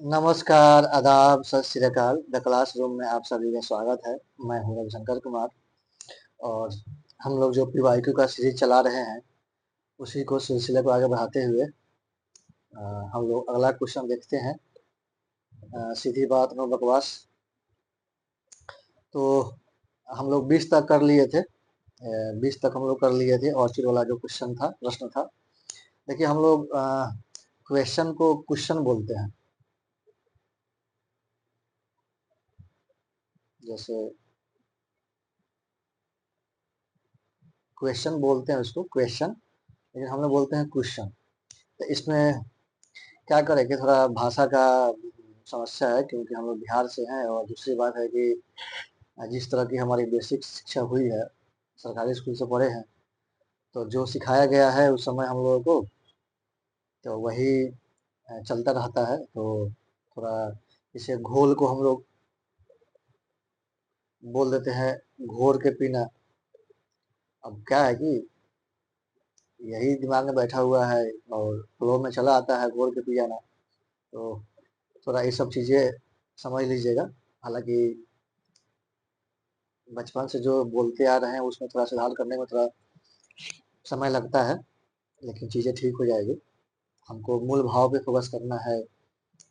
नमस्कार, आदाब, सत श्री अकाल। द क्लासरूम में आप सभी का स्वागत है। मैं हूँ रविशंकर कुमार और हम लोग जो पीवाईक्यू का सीरीज चला रहे हैं, उसी को सिलसिले को आगे बढ़ाते हुए हम लोग अगला क्वेश्चन देखते हैं। सीधी बात नो बकवास। तो हम लोग 20 तक कर लिए थे। 20 तक हम लोग कर लिए थे और फिर वाला जो क्वेश्चन था, प्रश्न था। देखिए हम लोग क्वेश्चन को क्वेश्चन बोलते हैं। जैसे क्वेश्चन बोलते हैं उसको क्वेश्चन, लेकिन हम लोग बोलते हैं क्वेश्चन। तो इसमें क्या करें कि थोड़ा भाषा का समस्या है, क्योंकि हम लोग बिहार से हैं और दूसरी बात है कि जिस तरह की हमारी बेसिक शिक्षा हुई है, सरकारी स्कूल से पढ़े हैं, तो जो सिखाया गया है उस समय हम लोगों को, तो वही चलता रहता है। तो थोड़ा इसे घोल को हम लोग बोल देते हैं घोर के पीना। अब क्या है कि यही दिमाग में बैठा हुआ है और फ्लो में चला आता है घोर के पी जाना। तो थोड़ा ये सब चीज़ें समझ लीजिएगा। हालांकि बचपन से जो बोलते आ रहे हैं उसमें थोड़ा सुधार करने में थोड़ा समय लगता है, लेकिन चीज़ें ठीक हो जाएगी। हमको मूल भाव पे फोकस करना है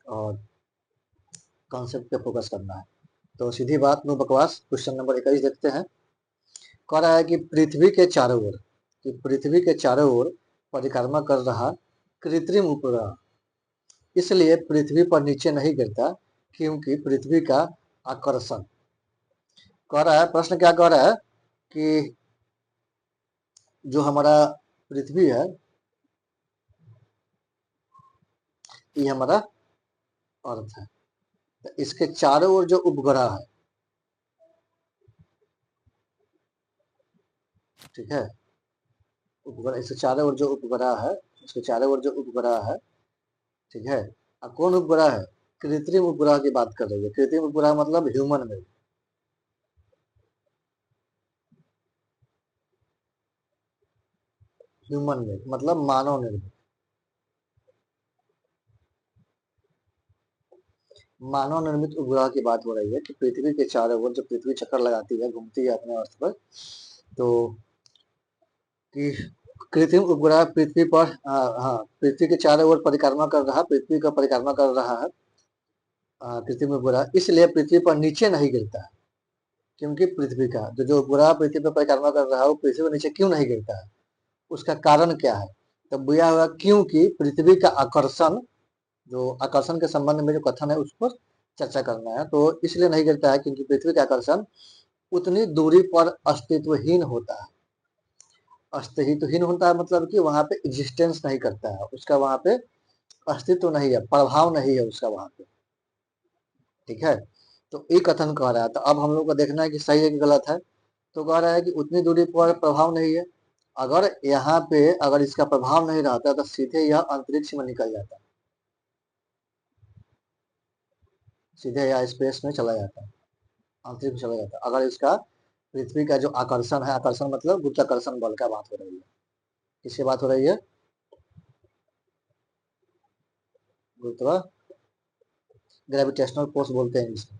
और कॉन्सेप्ट पे फोकस करना है। तो सीधी बात नो बकवास, क्वेश्चन नंबर 21 देखते हैं। कह रहा है कि पृथ्वी के चारों ओर परिक्रमा कर रहा कृत्रिम उपग्रह इसलिए पृथ्वी पर नीचे नहीं गिरता, क्योंकि पृथ्वी का आकर्षण। कह रहा है, प्रश्न क्या कह रहा है कि जो हमारा पृथ्वी है, ये हमारा अर्थ है। तो इसके चारों ओर जो उपग्रह है, ठीक है, उपग्रह, इसके चारों ओर जो उपग्रह है, इसके चारों ओर जो उपग्रह है, ठीक है। अब कौन उपग्रह है? कृत्रिम उपग्रह की बात कर रही है। कृत्रिम उपग्रह मतलब ह्यूमन मेड। ह्यूमन मेड मतलब मानव निर्मित। मानव निर्मित उपग्रह की बात हो रही है कि पृथ्वी के चारों ओर, जब पृथ्वी चक्कर लगाती है, घूमती है अपने अर्थ पर, तो कि कृत्रिम उपग्रह पृथ्वी पर, हाँ, पृथ्वी के चारों ओर परिक्रमा कर रहा, पृथ्वी का परिक्रमा कर रहा है कृत्रिम उपग्रह, इसलिए पृथ्वी पर नीचे नहीं गिरता है। क्योंकि पृथ्वी का जो उपग्रह पृथ्वी पर परिक्रमा कर रहा है, वो पृथ्वी पर नीचे क्यों नहीं गिरता है? उसका कारण क्या है? तब दिया हुआ क्योंकि पृथ्वी का आकर्षण, जो आकर्षण के संबंध में जो कथन है उस पर चर्चा करना है। तो इसलिए नहीं गिरता है क्योंकि पृथ्वी का आकर्षण उतनी दूरी पर अस्तित्वहीन होता है। अस्तित्वहीन होता है मतलब कि वहां पे एग्जिस्टेंस नहीं करता है, उसका वहां पे अस्तित्व नहीं है, प्रभाव नहीं है उसका वहां पे, ठीक है। तो ये कथन कह रहा है। तो अब हम लोग को देखना है कि सही है कि गलत है। तो कह रहा है कि उतनी दूरी पर प्रभाव नहीं है। अगर यहाँ पे अगर इसका प्रभाव नहीं रहता तो सीधे यह अंतरिक्ष में निकल जाता, सीधे यह स्पेस में चला जाता, अंतरिक्ष में चला जाता। अगर इसका पृथ्वी का जो आकर्षण है, आकर्षण मतलब गुरुत्वाकर्षण बल का बात हो रही है। किसकी बात हो रही है? गुरुत्वा ग्रेविटेशनल फोर्स बोलते हैं इसको।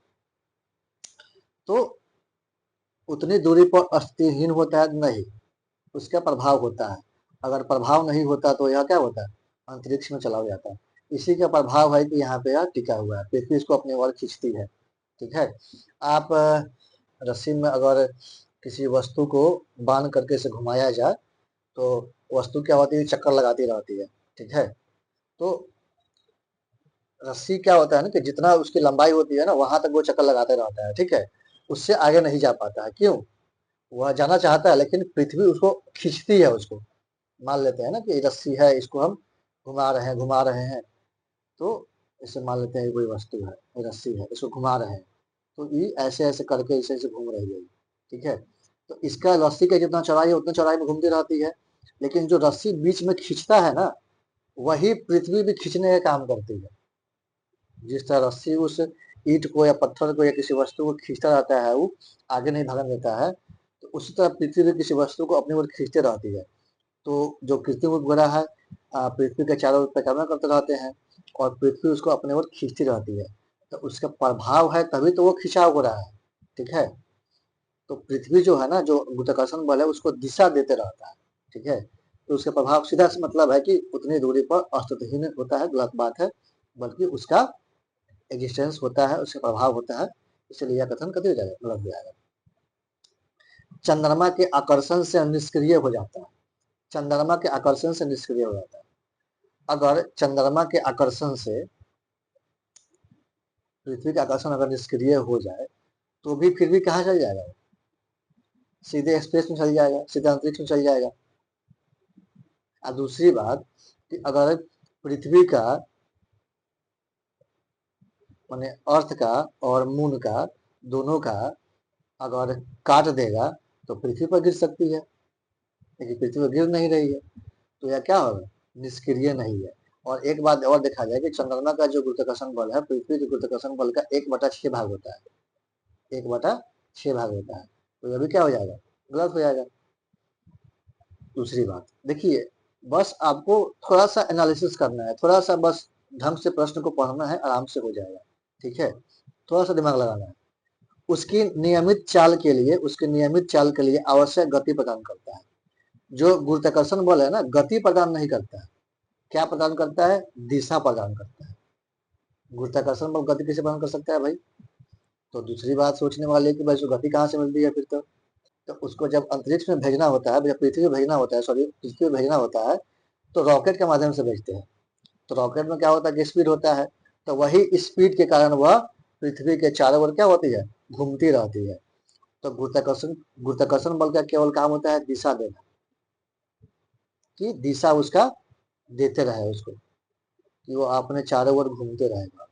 तो उतनी दूरी पर अस्तित्वहीन होता है? नहीं, उसका प्रभाव होता है। अगर प्रभाव नहीं होता तो यह क्या होता है? अंतरिक्ष में चला जाता है। इसी का प्रभाव है कि यहाँ पे यह टिका हुआ है, पृथ्वी इसको अपनी ओर खींचती है, ठीक है। आप रस्सी में अगर किसी वस्तु को बांध करके इसे घुमाया जाए, तो वस्तु क्या होती है? चक्कर लगाती रहती है, ठीक है। तो रस्सी क्या होता है ना कि जितना उसकी लंबाई होती है ना, वहां तक वो चक्कर लगाते रहता है, ठीक है। उससे आगे नहीं जा पाता है। क्यों? वह जाना चाहता है लेकिन पृथ्वी उसको खींचती है उसको। मान लेते हैं ना कि रस्सी है, इसको हम घुमा रहे हैं। तो इसे मान लेते हैं कोई वस्तु है, रस्सी है, इसको घुमा रहे हैं। तो ये ऐसे ऐसे करके इसे ऐसे घूम रही है, ठीक है। तो इसका रस्सी का जितना चौड़ाई है उतना चौड़ाई में घूमती रहती है, लेकिन जो रस्सी बीच में खींचता है ना, वही पृथ्वी भी खींचने का काम करती है। जिस तरह रस्सी उस ईंट को या पत्थर को या किसी वस्तु को खींचता रहता है, वो आगे नहीं भागने देता है, तो उसी तरह पृथ्वी भी किसी वस्तु को अपनी ओर खींचते रहती है। तो जो कृत्रिम उपग्रह है, पृथ्वी के चारों ओर परिक्रमा करते रहते हैं और पृथ्वी उसको अपने ओर खींचती रहती है, तो उसका प्रभाव है तभी तो वो खिंचाव हो रहा है। ठीक है, तो पृथ्वी जो है ना, जो गुरुत्वाकर्षण बल है उसको दिशा देते रहता है। ठीक है, तो उसका प्रभाव सीधा से मतलब है कि उतनी दूरी पर अस्तित्वहीन होता है, गलत बात है, बल्कि उसका एग्जिस्टेंस होता है, उसका प्रभाव होता है, इसलिए यह कथन कभी हो जाएगा, गलत हो जाएगा। चंद्रमा के आकर्षण से निष्क्रिय हो जाता है, चंद्रमा के आकर्षण से निष्क्रिय हो जाता है। अगर चंद्रमा के आकर्षण से पृथ्वी का आकर्षण अगर निष्क्रिय हो जाए तो भी फिर भी कहाँ चल जाएगा, सीधे स्पेस में चल जाएगा, सीधे अंतरिक्ष में चल जाएगा। और दूसरी बात कि अगर पृथ्वी का माने अर्थ का और मून का दोनों का अगर काट देगा तो पृथ्वी पर गिर सकती है, लेकिन पृथ्वी पर गिर नहीं रही है, तो यह क्या होगा, निष्क्रिय नहीं है। और एक बात और देखा जाए कि चंद्रमा का जो गुरुत्वाकर्षण बल है पृथ्वी के गुरुत्वाकर्षण बल का 1/6 भाग होता है, 1/6 भाग होता है, तो यह भी क्या हो जाएगा, गलत हो जाएगा। दूसरी बात देखिए, बस आपको थोड़ा सा एनालिसिस करना है, थोड़ा सा बस ढंग से प्रश्न को पढ़ना है, आराम से हो जाएगा। ठीक है, थोड़ा सा दिमाग लगाना है। उसकी नियमित चाल के लिए, उसके नियमित चाल के लिए आवश्यक गति प्रदान करता है। जो गुरुत्वाकर्षण बल है ना, गति प्रदान नहीं करता है, क्या प्रदान करता है, दिशा प्रदान करता है। गुरुत्वाकर्षण बल गति कैसे प्रदान कर सकता है भाई, तो दूसरी बात सोचने वाले की भाई गति कहाँ से मिलती है फिर तो उसको जब अंतरिक्ष में भेजना होता है, जब पृथ्वी में भेजना होता है, सॉरी पृथ्वी में भेजना होता है, तो रॉकेट के माध्यम से भेजते हैं। तो रॉकेट में क्या होता है कि स्पीड होता है, तो वही स्पीड के कारण वह पृथ्वी के चारों ओर क्या होती है, घूमती रहती है। तो गुरुत्वाकर्षण गुरुत्वाकर्षण बल का केवल काम होता है दिशा देना, कि दिशा उसका देते रहे उसको, कि वो अपने चारों ओर घूमते रहेगा।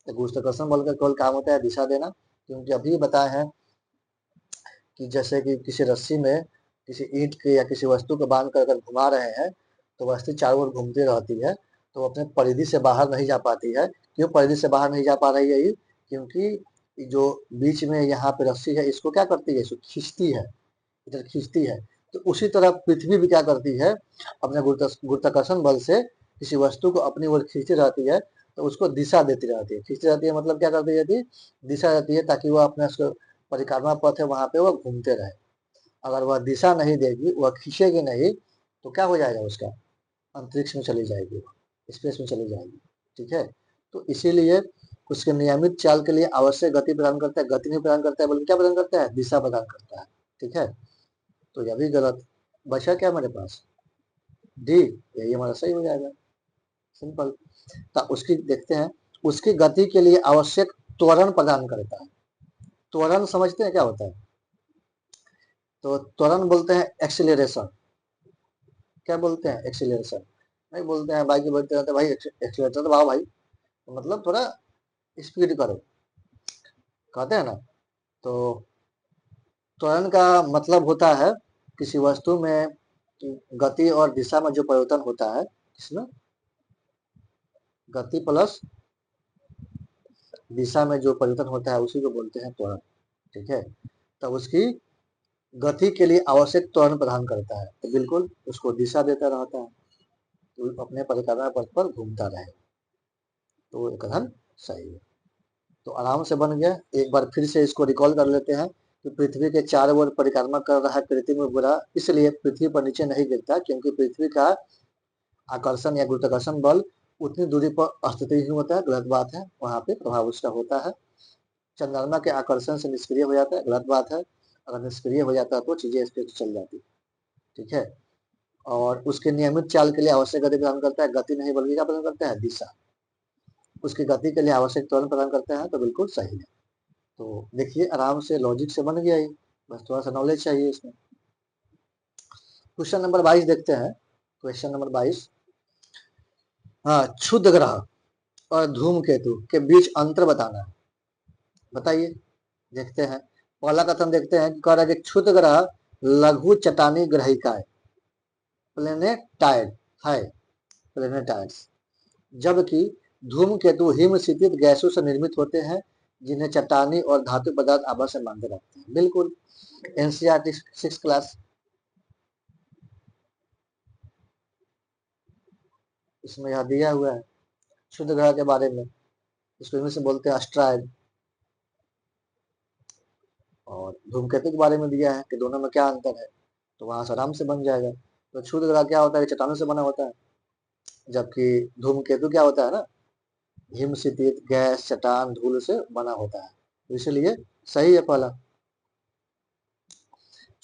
तो गुरुत्वाकर्षण बल का केवल काम होता है दिशा देना, क्योंकि अभी बताए हैं कि जैसे कि किसी रस्सी में किसी ईंट के या किसी वस्तु को बांध कर अगर घुमा रहे हैं तो वस्तु चारों ओर घूमती रहती है, तो वो अपने परिधि से बाहर नहीं जा पाती है। क्यों परिधि से बाहर नहीं जा पा रही है ये, क्योंकि जो बीच में यहाँ पे रस्सी है इसको क्या करती है, इसको खींचती है, इधर खींचती है। तो उसी तरह पृथ्वी भी क्या करती है, अपने गुरुत्वाकर्षण बल से किसी वस्तु को अपनी ओर खींचती रहती है, तो उसको दिशा देती रहती है। खींचती रहती है मतलब क्या करती रहती है, दिशा देती है, ताकि वह अपने परिक्रमा पथ है वहां पे वह घूमते रहे। अगर वह दिशा नहीं देगी, वह खींचेगी नहीं, तो क्या हो जाएगा, उसका अंतरिक्ष में चली जाएगी, स्पेस में चली जाएगी। ठीक है, तो इसीलिए उसके नियमित चाल के लिए आवश्यक गति प्रदान करता है, गति नहीं प्रदान करता है बल्कि क्या प्रदान करता है, दिशा प्रदान करता है। ठीक है, तो यह भी गलत बचा क्या हमारे पास, डी, यही हमारा सही हो जाएगा, सिंपल। तो उसकी देखते हैं, उसकी गति के लिए आवश्यक त्वरण प्रदान करता है। त्वरण समझते हैं क्या होता है, तो त्वरण बोलते हैं एक्सीलरेशन। क्या बोलते हैं, एक्सीलरेशन। नहीं बोलते हैं बाइक बढ़ते रहते भाई एक्सीलरेटर दबाओ भाई, तो मतलब थोड़ा स्पीड करो, कहते हैं ना। तो त्वरण का मतलब होता है किसी वस्तु में गति और दिशा में जो परिवर्तन होता है, इसमें गति प्लस दिशा में जो परिवर्तन होता है उसी को बोलते हैं त्वरण। ठीक है, तब उसकी गति के लिए आवश्यक त्वरण प्रदान करता है, तो बिल्कुल उसको दिशा देता रहता है, तो अपने परिक्रमा पथ पर घूमता रहे, तो ये कथन सही है। तो आराम से बन गया। एक बार फिर से इसको रिकॉल कर लेते हैं कि पृथ्वी के चारों ओर परिक्रमा कर रहा है कृत्रिम उपग्रह, इसलिए पृथ्वी पर नीचे नहीं गिरता, क्योंकि पृथ्वी का आकर्षण या गुरुत्वाकर्षण बल उतनी दूरी पर अस्तित्व ही होता है, गलत बात है, वहां पे प्रभाव उसका होता है। चंद्रमा के आकर्षण से निष्क्रिय हो जाता है, गलत बात है, अगर निष्क्रिय हो जाता है तो चीजें स्पेस चल जाती। ठीक है, और उसके नियमित चाल के लिए आवश्यक गति प्रदान करता है, गति नहीं बल्कि क्या प्रदान करता है, दिशा। उसकी गति के लिए आवश्यक त्वरण प्रदान करते हैं, तो बिल्कुल सही है। तो देखिए आराम से लॉजिक से बन गया ही, बस थोड़ा सा नॉलेज चाहिए इसमें। क्वेश्चन नंबर 22 देखते हैं। क्वेश्चन नंबर 22, हाँ, क्षुद्र ग्रह और धूमकेतु के बीच अंतर बताना है, बताइए। देखते हैं, पहला कथन देखते हैं, कह रहा है कि क्षुद्र ग्रह लघु चट्टानी ग्रहिकाएं प्लेनेटाइड है, प्लेनेटाइड्स, जबकि धूमकेतु हिमशीतित गैसों से निर्मित होते हैं जिन्हें चट्टानी और धातु पदार्थ आपस में बांधे रखते हैं। बिल्कुल, एनसीईआरटी 6 क्लास इसमें यह दिया हुआ है। क्षुद्र ग्रह के बारे में, इसको इंग्लिश में बोलते हैं एस्ट्रॉयड। और धूमकेतु के बारे में दिया है कि दोनों में क्या अंतर है, तो वहां से आराम से बन जाएगा। तो क्षुद्र ग्रह क्या होता है, चट्टानों से बना होता है, जबकि धूमकेतु क्या होता है ना, हिमशितित गैस चट्टान धूल से बना होता है। तो इसलिए सही है पहला।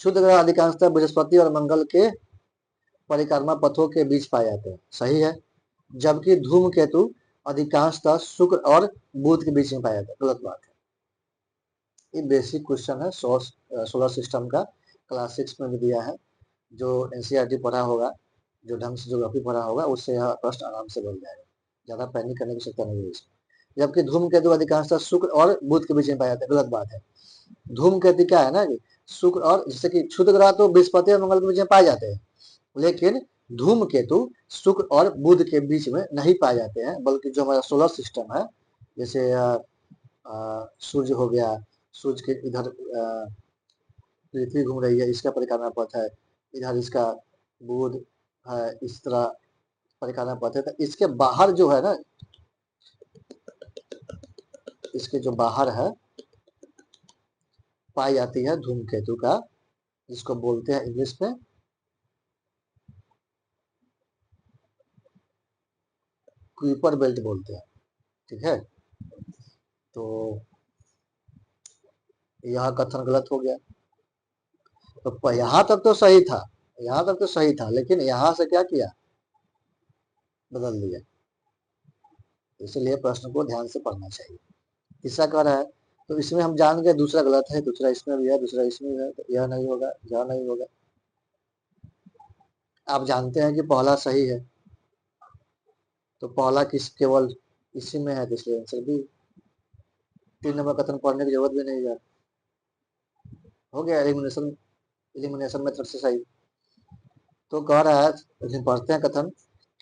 क्षुद्र ग्रह अधिकांशतः बृहस्पति और मंगल के परिक्रमा पथों के बीच पाए जाते हैं, सही है। जबकि धूमकेतु अधिकांशतः शुक्र और बुध के बीच में पाया जाता है, गलत बात है। ये बेसिक क्वेश्चन है सोलर सिस्टम का, क्लास 6 में भी दिया है। जो एनसीईआरटी पढ़ा होगा, जो ढंग से ज्योग्राफी पढ़ा होगा, उससे यह प्रश्न आराम से बन जाएगा, ज्यादा पैनिक करने की आवश्यकता नहीं है इसमें। जबकि धूमकेतु अधिकांशतः शुक्र और बुध के बीच में पाया जाता है, गलत बात है। धूमकेतु क्या है ना कि शुक्र और, जैसे कि क्षुद्र ग्रह तो बृहस्पति और मंगल के बीच में पाए जाते हैं, लेकिन धूमकेतु शुक्र और बुध के बीच में नहीं पाए जाते हैं, बल्कि जो हमारा सोलर सिस्टम है, जैसे सूर्य हो गया, सूर्य के इधर पृथ्वी घूम रही है, इसका परिक्रमा पथ है, इधर इसका बुध है, इस तरह परिक्रमा पथ है। तो इसके बाहर जो है ना, इसके जो बाहर है पाई जाती है धूमकेतु का, जिसको बोलते हैं इंग्लिश में कुइपर बेल्ट बोलते हैं, ठीक है। तो यह कथन गलत हो गया। तो यहां तक तो सही था, यहां तक तो सही था, लेकिन यहां से क्या किया, बदल दिया। इसलिए प्रश्न को ध्यान से पढ़ना चाहिए। तीसरा कह रहा है, तो इसमें हम जान गए दूसरा गलत है, दूसरा इसमें भी है, दूसरा इसमें भी है, तो यह नहीं होगा, यह नहीं होगा। आप जानते हैं कि पहला सही है, तो पहला किस केवल इसी में है, तो इसलिए आंसर भी। 3 नंबर कथन पढ़ने की जरूरत भी नहीं है, हो गया एलिमिनेशन, एलिमिनेशन मेथड से सही। तो कह रहा है, पढ़ते हैं कथन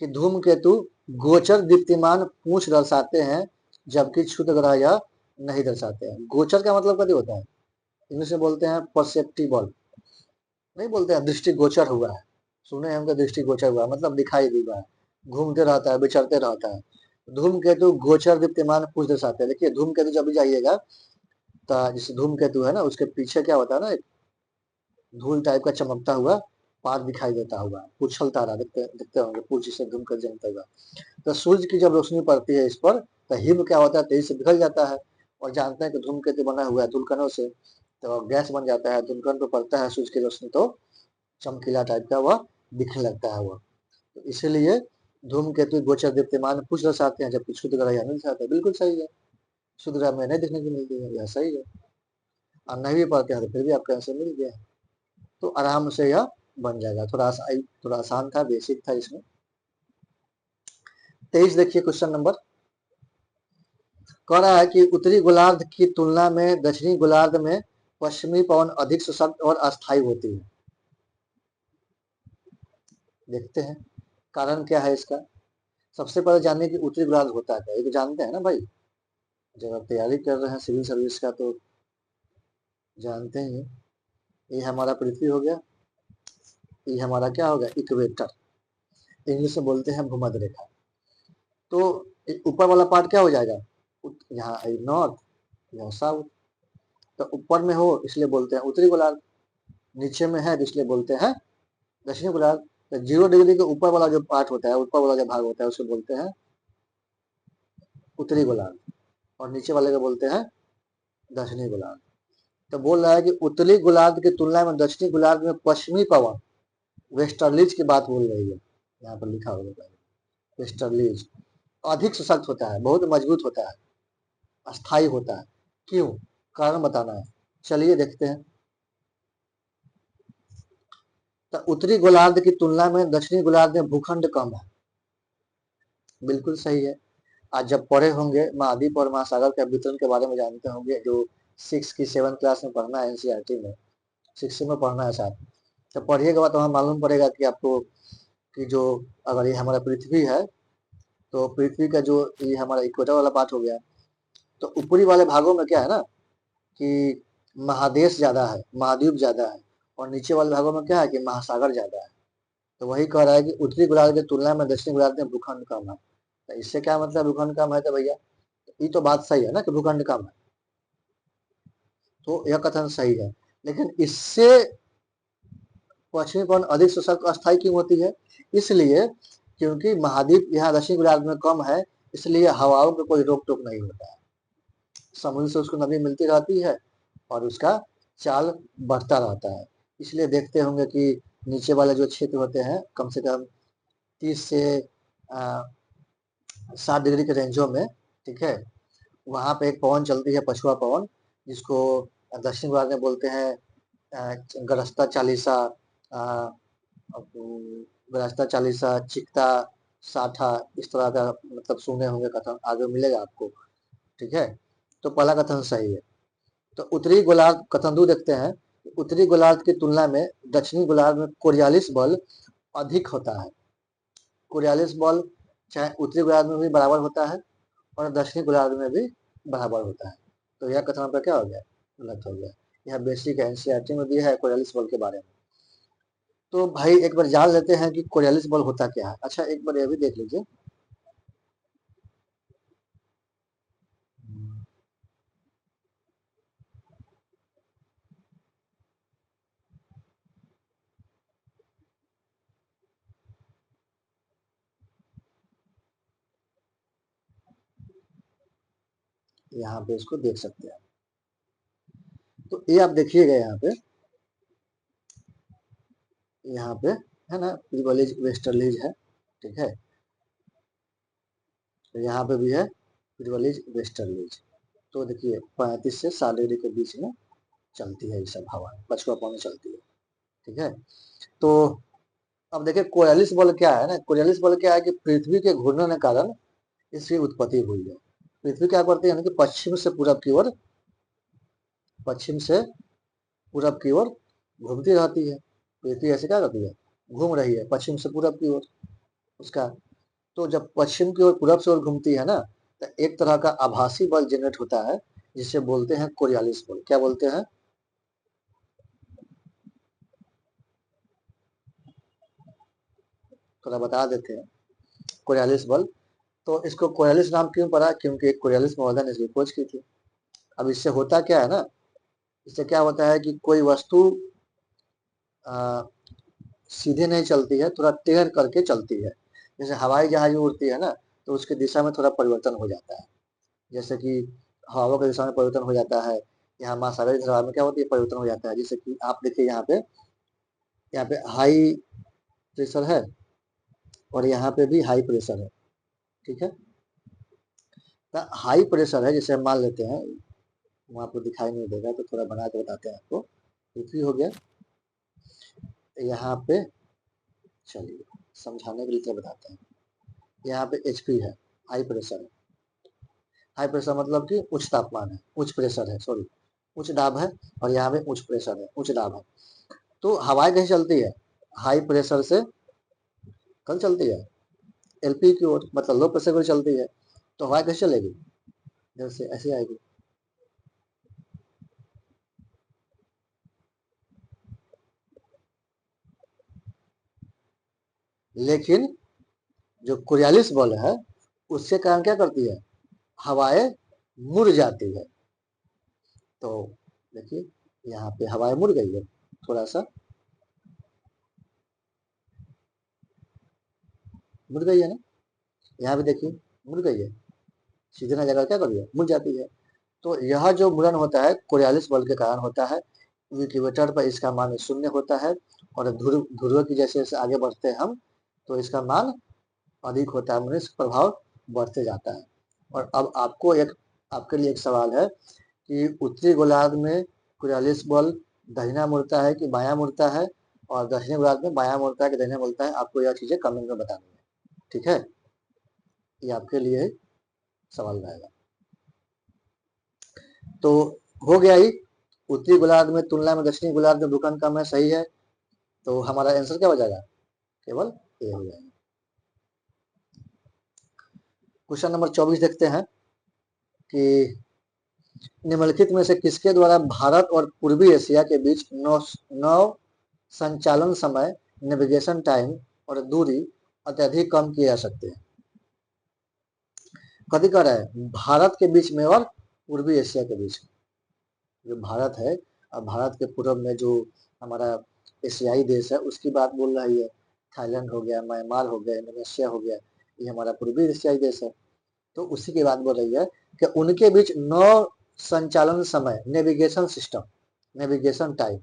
कि धूमकेतु गोचर दीप्तिमान पूंछ दर्शाते हैं, जबकि क्षुद्र ग्रह यह नहीं दर्शाते हैं। गोचर का मतलब कभी होता है, इंग्लिश में बोलते हैं परसेप्टिबल, नहीं बोलते हैं दृष्टि गोचर हुआ है, सुने हैं उनका दृष्टि गोचर हुआ, मतलब दिखाई दी हुआ है, घूमते रहता है, विचरते रहता है। धूमकेतु गोचर दीप्तिमान पूंछ दर्शाते हैं। देखिए धूमकेतु जब भी जाइएगा, तो जैसे धूमकेतु है ना, उसके पीछे क्या होता है ना, धूल टाइप का चमकता हुआ पार दिखाई देता होगा, पूछल तारा दिखते होंगे, पूछ से धूमकेतु जमता हुआ। तो सूर्य की जब रोशनी पड़ती है इस पर, तो हिम क्या होता है, तेजी से पिघल जाता है। और जानते हैं कि धूमकेतु बना हुआ है धूलकणों से, तो गैस बन जाता है, धूलकण पर पड़ता है सूर्य की रोशनी, तो चमकीला टाइप का वह दिखने लगता है वह। तो इसीलिए धूमकेतु गोचर दीप्तिमान पूछ दर्शाते हैं, जबकि क्षुद्र ग्रह नहीं दर्शाते हैं। बिल्कुल सही है, क्षुद्र ग्रह में नहीं दिखने को मिलती है, यह सही है। और नहीं भी पढ़ते हैं तो फिर भी आपका आंसर मिल गया, तो आराम से यह बन जाएगा। थोड़ा आसान था, बेसिक था इसमें। 23 देखिए क्वेश्चन नंबर, कह रहा है कि उत्तरी गोलार्ध की तुलना में दक्षिणी गोलार्ध में पश्चिमी पवन अधिक सशक्त और अस्थायी होती है। देखते हैं कारण क्या है इसका। सबसे पहले जानने की उत्तरी गोलार्ध होता है क्या, ये तो जानते हैं ना भाई, जब आप तैयारी कर रहे हैं सिविल सर्विस का तो जानते ही। ये हमारा पृथ्वी हो गया, ये हमारा क्या होगा, इक्वेटर, इंग्लिश में बोलते हैं भूमध्य रेखा। तो ऊपर वाला पार्ट क्या हो जाएगा, यहाँ नॉर्थ, यहाँ साउथ। तो ऊपर में हो इसलिए बोलते हैं उत्तरी गोलार्ध, नीचे में है इसलिए बोलते हैं दक्षिणी गोलार्ध। तो 0 डिग्री के ऊपर वाला जो पार्ट होता है, ऊपर वाला जो भाग होता है, उसको बोलते हैं उत्तरी गोलार्ध, और नीचे वाले को बोलते हैं दक्षिणी गोलार्ध। तो बोल रहा है कि उत्तरी गोलार्ध की तुलना में दक्षिणी गोलार्ध में पश्चिमी पवन, वेस्टर्लीज की बात बोल रही है, यहाँ पर लिखा होगा वेस्टर्लीज, अधिक सशक्त होता है, बहुत मजबूत होता है, अस्थायी होता है। क्यों, कारण बताना है, चलिए देखते हैं। तो उत्तरी गोलार्ध की तुलना में दक्षिणी गोलार्ध में भूखंड कम है, बिल्कुल सही है। आज जब पढ़े होंगे महाद्वीप और महासागर के वितरण के बारे में जानते होंगे, जो 6 की 7 क्लास में पढ़ना है, एनसीईआरटी में 6 में पढ़ना है साथ, तो पढ़िएगा तो हमें मालूम पड़ेगा कि आपको कि जो, अगर ये हमारा पृथ्वी है, तो पृथ्वी का जो ये हमारा इक्वेटर वाला पार्ट हो गया, तो ऊपरी वाले भागों में क्या है ना कि महादेश ज्यादा है, महाद्वीप ज्यादा है, और नीचे वाले भागों में क्या है कि महासागर ज्यादा है। तो वही कह रहा है कि उत्तरी गोलार्ध की तुलना में दक्षिणी गोलार्ध में भूखंड कम है। तो इससे क्या मतलब भूखंड कम है? तो भैया ये तो बात सही है ना कि भूखंड कम है, तो यह कथन सही है। लेकिन इससे पश्चिमी पवन अधिक शुष्क अस्थायी क्यों होती है? इसलिए क्योंकि महाद्वीप यहाँ दक्षिण गोलार्ध में कम है, इसलिए हवाओं का कोई रोक टोक नहीं होता है। समुद्र से उसको नमी मिलती रहती है और उसका चाल बढ़ता रहता है। इसलिए देखते होंगे कि नीचे वाले जो क्षेत्र होते हैं कम से कम 30 से 7 डिग्री के रेंजों में, ठीक है, वहां पे एक पवन चलती है, पछुआ पवन, जिसको दक्षिण गोलार्ध में बोलते हैं गरस्ता चालीसा, गरस्ता चालीसा, चिकता, साठा, इस तरह का मतलब सुने होंगे कथन, आगे मिलेगा आपको, ठीक है। तो पहला कथन सही है। तो उत्तरी गोलार्ध कथन 2 देखते हैं। उत्तरी गोलार्ध की तुलना में दक्षिणी गोलार्ध में कोरियालिस बल अधिक होता है। कोरियालिस बल चाहे उत्तरी गोलार्ध में भी बराबर होता है और दक्षिणी गोलार्ध में भी बराबर होता है। तो यह कथन आपका क्या हो गया? गलत हो गया। यह बेसिक है, एनसीईआरटी में दिया है कोरियालिस बल के बारे में। तो भाई एक बार जान लेते हैं कि कोरियालिस बल होता क्या है। अच्छा एक बार यह भी देख लीजिए, यहाँ पे इसको देख सकते हैं। तो ये आप देखिएगा यहाँ पे है ना, प्रिविलेज वेस्टर्लीज है, ठीक है। तो यहाँ पे भी है प्रिविलेज वेस्टर्लीज। तो देखिए 35 से 60 डिग्री के बीच में चलती है ये सब हवा, पछुआ पवन चलती है, ठीक है। तो अब देखिए कोरियालिस बल क्या है ना, कोरियालिस बल क्या है कि पृथ्वी के घूर्णन के कारण इसकी उत्पत्ति हुई है। पृथ्वी क्या करती है कि पश्चिम से पूरब की ओर, पश्चिम से पूरब की ओर घूमती रहती है। पृथ्वी ऐसे क्या करती है? घूम रही है पश्चिम से पूरब की ओर उसका। तो जब पश्चिम की ओर पूरब से ओर घूमती है ना, तो एक तरह का आभासी बल जनरेट होता है जिसे बोलते हैं कोरियालिस बल। क्या बोलते हैं? थोड़ा बता देते हैं। कोरियालिस बल। तो इसको कोरियालिस नाम क्यों पड़ा? क्योंकि एक कोरियालिस महोदय ने इसकी खोज की थी। अब इससे होता क्या है ना, इससे क्या होता है कि कोई वस्तु सीधे नहीं चलती है, थोड़ा टेढ़ करके चलती है। जैसे हवाई जहाज उड़ती है ना, तो उसकी दिशा में थोड़ा परिवर्तन हो जाता है। जैसे कि हवाओं की दिशा में परिवर्तन हो जाता है, यहाँ महासागरीय धराव में क्या होती है? परिवर्तन हो जाता है। जैसे कि आप देखिए यहाँ पे हाई प्रेशर है और यहाँ पे भी हाई प्रेशर है, ठीक है। तो हाई प्रेशर है, जैसे हम मान लेते हैं, वो आपको दिखाई नहीं देगा तो थोड़ा बना के बताते हैं आपको। पृथ्वी हो गया यहाँ पे, चलिए समझाने के लिए तो बताते हैं। यहाँ पे एचपी है, हाई प्रेशर है। हाई प्रेशर मतलब कि उच्च तापमान है, उच्च प्रेशर है, सॉरी, उच्च दाब है। और यहाँ पे उच्च प्रेशर है, उच्च दाब है। तो हवाएं कैसे चलती है? हाई प्रेशर से कल चलती है एलपी की ओर, मतलब लो प्रेशर की ओर चलती है। तो हवा कैसे चलेगी? जैसे ऐसे आएगी। लेकिन जो कोरियालिस बल है उसके कारण क्या करती है? हवाएं मुड़ जाती है। तो देखिए यहाँ पे हवाएं मुड़ गई है थोड़ा सा, मुड़ गई है ना, यहाँ पे देखिए मुड़ गई है, सीधे ना जगह क्या कर दिया? मुड़ जाती है। तो यह जो मुड़न होता है कोरियालिस बल के कारण होता है। इक्वेटर पर इसका मान शून्य होता है और ध्रुव की जैसे जैसे आगे बढ़ते हैं हम, तो इसका मान अधिक होता है, मतलब इसका प्रभाव बढ़ते जाता है। और अब आपके लिए एक सवाल है कि उत्तरी गोलार्ध में कोरियालिस बल दाहिना मुड़ता है कि बायां मुड़ता है, और दक्षिणी गोलार्ध में बायां मुड़ता है कि दाहिना मुड़ता है? आपको यह चीजें कमेंट में बतानी है, ठीक है। ये आपके लिए सवाल रहेगा। तो हो गया ही, उत्तरी गोलार्ध में तुलना में दक्षिणी गोलार्ध में भूखंड कम है, सही है। तो हमारा आंसर क्या हो जाएगा? केवल ए हो जाएगा। क्वेश्चन नंबर 24 देखते हैं कि निम्नलिखित में से किसके द्वारा भारत और पूर्वी एशिया के बीच नौ संचालन समय, नेविगेशन टाइम और दूरी अत्यधिक कम किए जा सकते हैं? कथी कह रहा है, भारत के बीच में और पूर्वी एशिया के बीच में। जो भारत है और भारत के पूर्व में जो हमारा एशियाई देश है उसकी बात बोल रही है। थाईलैंड हो गया, म्यांमार हो गया, इंडोनेशिया हो गया, ये हमारा पूर्वी एशियाई देश है। तो उसी की बात बोल रही है कि उनके बीच नौ संचालन समय, navigation system, navigation time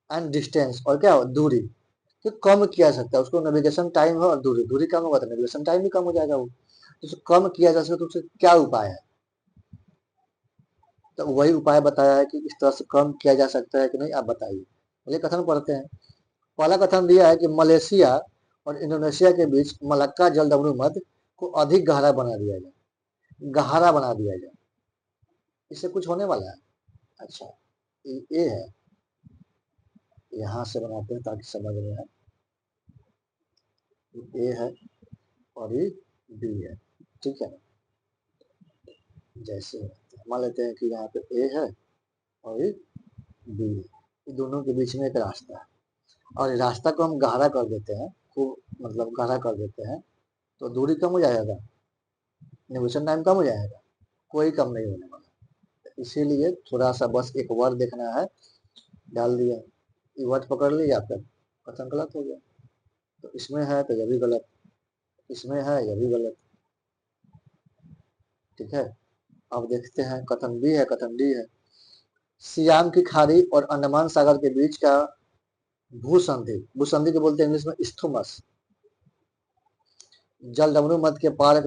and distance, और क्या हो, दूरी, कि कम किया जा सकता है। उसको नेविगेशन टाइम हो और दूरी, दूरी कम होगा तो नेविगेशन टाइम भी कम हो जाएगा। वो तो उसको कम किया जा सकता है, तो उससे क्या उपाय है? तो वही उपाय बताया है कि इस तरह से कम किया जा सकता है कि नहीं, आप बताइए। चलिए कथन पढ़ते हैं। पहला कथन दिया है कि मलेशिया और इंडोनेशिया के बीच मलक्का जलदमरू मध्य को अधिक गहरा बना दिया जाए, गहरा बना दिया जाए। इससे कुछ होने वाला है? अच्छा, ये है, यहाँ से बनाते हैं ताकि समझ में आए। ए है और ये बी है, ठीक है। जैसे मान लेते हैं कि यहाँ पे ए है और ये बी है, ये दोनों के बीच में एक रास्ता है, और इस रास्ता को हम गहरा कर देते हैं, खूब मतलब गहरा कर देते हैं, तो दूरी कम हो जाएगा, नेविगेशन टाइम कम हो जाएगा, कोई कम नहीं होने वाला। इसीलिए थोड़ा सा बस एक वर्ड देखना है, डाल दिया, ये वर्ड पकड़ लिया, फिर कथन गलत हो गया। तो इसमें है तो यह भी गलत, इसमें है यह भी गलत, ठीक है। अब देखते हैं कथन बी है, कथन डी है। सियाम की खाड़ी और अंडमान सागर के बीच का भूसंधि, भूसंधि के बोलते हैं इंग्लिश में इस्थुमस, जलडमरू मध्य के पार एक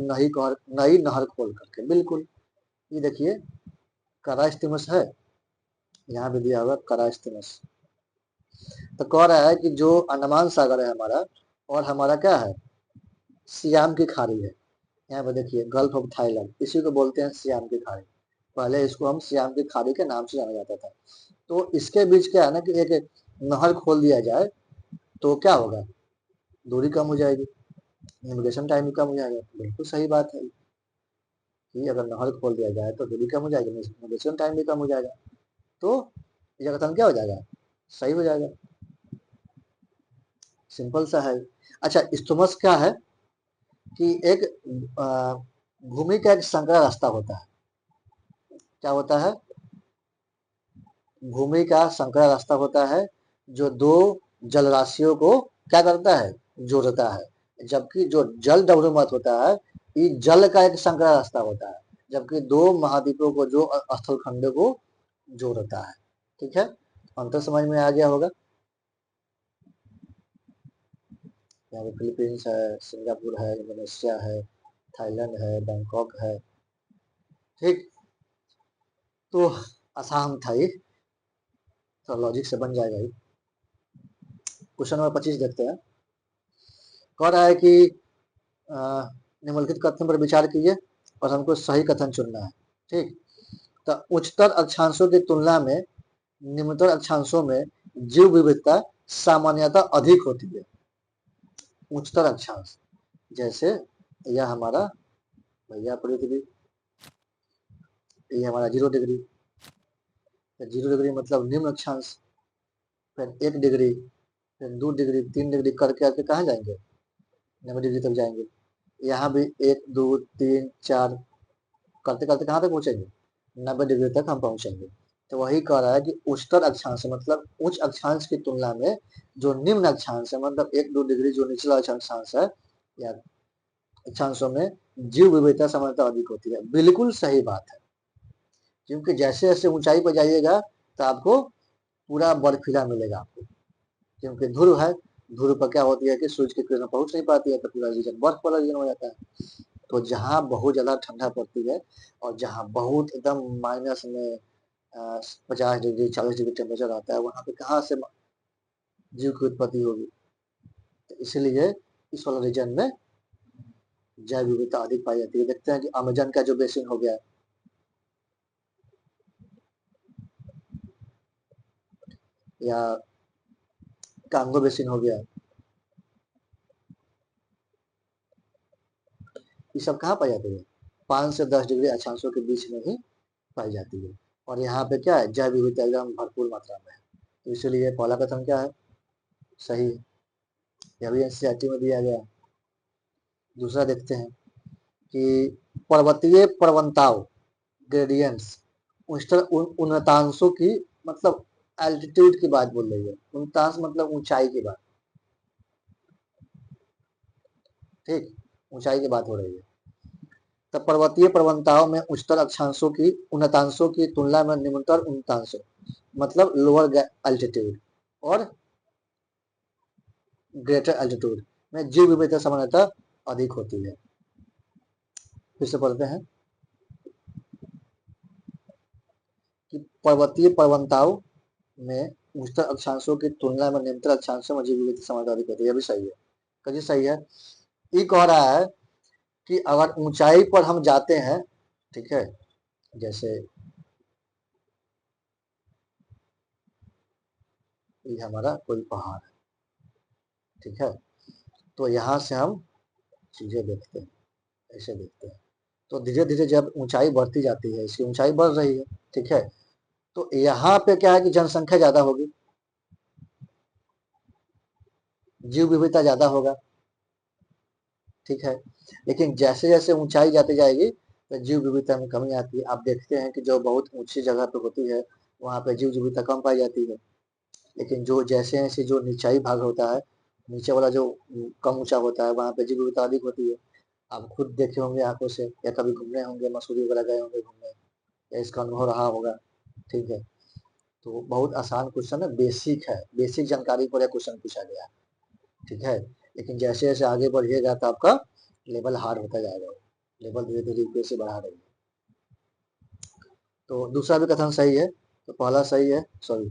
नई नहर खोल करके, बिल्कुल। ये देखिए करा इस्थुमस है, यहाँ भी दिया हुआ करा इस्थुमस। तो कह रहा है कि जो अंडमान सागर है हमारा, और हमारा क्या है, सियाम की खाड़ी है। यहाँ पे देखिए गल्फ ऑफ थाईलैंड, इसी को बोलते हैं सियाम की खाड़ी। पहले इसको हम सियाम की खाड़ी के नाम से जाना जाता था। तो इसके बीच क्या है ना कि एक नहर खोल दिया जाए तो क्या होगा, दूरी कम हो जाएगी, नेविगेशन टाइम भी कम हो जाएगा। बिल्कुल सही बात है कि अगर नहर खोल दिया जाए तो दूरी कम हो जाएगी, नेविगेशन टाइम भी कम हो जाएगा, तो ये कथन क्या हो जाएगा, सही हो जाएगा। सिंपल सा है। अच्छा, इस्थुमस क्या है कि एक भूमि का एक संकरा रास्ता होता है। क्या होता है, भूमि का संकरा रास्ता होता है, जो दो जलराशियों को क्या करता है, जोड़ता है। जबकि जो जल डबरूमत होता है, ये जल का एक संकरा रास्ता होता है, जबकि दो महाद्वीपों को, जो स्थल खंडों को जोड़ता है। ठीक है, अंतर समझ में आ गया होगा। यहाँ पे फिलीपींस है, सिंगापुर है, इंडोनेशिया है, थाईलैंड है, बैंकॉक है, ठीक। तो आसान था ये, तो लॉजिक से बन जाएगा ये। क्वेश्चन नंबर 25 देखते हैं। कह रहा है कि निम्नलिखित कथन पर विचार कीजिए और हमको सही कथन चुनना है, ठीक। तो उच्चतर अक्षांशों की तुलना में निम्नतर अक्षांशों में जीव विविधता सामान्यतः अधिक होती है। उच्चतर अक्षांश जैसे यह हमारा भैया पृथ्वी, ये हमारा 0 डिग्री, 0 डिग्री मतलब निम्न अक्षांश, फिर 1 डिग्री, फिर 2 डिग्री, 3 डिग्री करके आके कहाँ जाएंगे, 90 डिग्री तक जाएंगे। यहाँ भी 1 2 3 4 करते करते कहाँ तक पहुंचेंगे, 90 डिग्री तक हम पहुंचेंगे। तो वही कह रहा है कि उच्चतर अक्षांश मतलब उच्च अक्षांश की तुलना में जो निम्न अक्षांश है, मतलब 1 2 डिग्री जो निचला अक्षांश है या अक्षांशों में जीव विविधता सामान्यतः अधिक होती है। बिल्कुल सही बात है, क्योंकि जैसे जैसे ऊंचाई पर जाइएगा तो आपको पूरा बर्फीला मिलेगा आपको, क्योंकि ध्रुव है, ध्रुव पर क्या होती है कि सूर्य की किरण पहुंच नहीं पाती है, तो पूरा रीजन बर्फ वाला रीजन हो जाता है। तो जहाँ बहुत ज्यादा ठंडा पड़ती है और जहाँ बहुत एकदम माइनस में 50 डिग्री 40 डिग्री टेम्परेचर आता है, वहां पे कहाँ से जीव की उत्पत्ति होगी। तो इसलिए इस वाला रीजन में जैव विविधता अधिक पाई जाती है। देखते हैं कि अमेजन का जो बेसिन हो गया या कांगो बेसिन हो गया, ये सब कहाँ पाई जाती है, 5 से 10 डिग्री अक्षांशों के बीच में ही पाई जाती है। और यहाँ पे क्या है, जैव विविधता एकदम भरपूर मात्रा में है। तो इसलिए पहला कथन क्या है, सही है, यह भी एनसीईआरटी में दिया गया। दूसरा देखते हैं, कि पर्वतीय प्रवणताओं ग्रेडियंट्स उन्नतांशों की, मतलब एल्टीट्यूड की बात बोल रही है। उन्नतांश मतलब ऊंचाई की बात, ठीक, ऊंचाई की बात हो रही है। तब पर्वतीय प्रवणताओं में उच्चतर अक्षांशों की उन्नतांशों की तुलना में निम्नतर उन्नतांशों, मतलब लोअर एल्टीट्यूड और ग्रेटर एल्टीट्यूड में जीव विविधता सामान्यतः अधिक होती है। फिर से पढ़ते हैं कि पर्वतीय प्रवणताओं में उच्चतर अक्षांशों की तुलना में निम्नतर अक्षांशों में जीव विविधता सामान्यतः अधिक होती है। यह भी सही है, कभी सही है। ये कह रहा है कि अगर ऊंचाई पर हम जाते हैं, ठीक है, जैसे ये हमारा कोई पहाड़ है, ठीक है, तो यहाँ से हम चीजें देखते हैं, ऐसे देखते हैं। तो धीरे धीरे जब ऊंचाई बढ़ती जाती है, इसकी ऊंचाई बढ़ रही है, ठीक है, तो यहाँ पे क्या है कि जनसंख्या ज्यादा होगी, जीव विविधता ज्यादा होगा, ठीक है। लेकिन जैसे जैसे ऊंचाई जाती जाएगी तो जीव विविधता में कमी आती है। आप देखते हैं कि जो बहुत ऊंची जगह पे होती है वहां पे जीव विविधता कम पाई जाती है। लेकिन जो जैसे जैसे जो निचाई भाग होता है, नीचे वाला जो कम ऊंचा होता है, वहां पे जीव विविधता अधिक होती है। आप खुद देखे होंगे आंखों से, या कभी घूमने होंगे, मसूरी वगैरह गए होंगे घूमने, या इसका अनुभव रहा होगा, ठीक है। तो बहुत आसान क्वेश्चन है, बेसिक है, बेसिक जानकारी पर क्वेश्चन पूछा गया है, ठीक है। लेकिन जैसे जैसे आगे बढ़िएगा तो आपका लेवल हार्ड होता जाएगा, लेवल धीरे धीरे ऊपर से बढ़ा रही है। तो दूसरा भी कथन सही है, तो पहला सही है, सॉरी,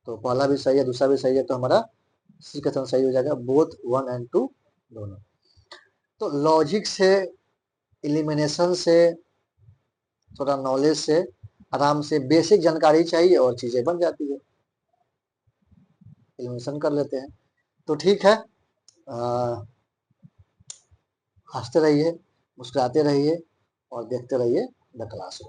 तो पहला भी सही है, दूसरा भी सही है, तो हमारा सी कथन सही हो जाएगा, बोथ 1 एंड 2 दोनों। तो लॉजिक से, इलिमिनेशन से, थोड़ा नॉलेज से, आराम से बेसिक जानकारी चाहिए और चीजें बन जाती है, इलिमिनेशन कर लेते हैं। तो ठीक है, हंसते रहिए, मुस्कुराते रहिए और देखते रहिए द क्लास।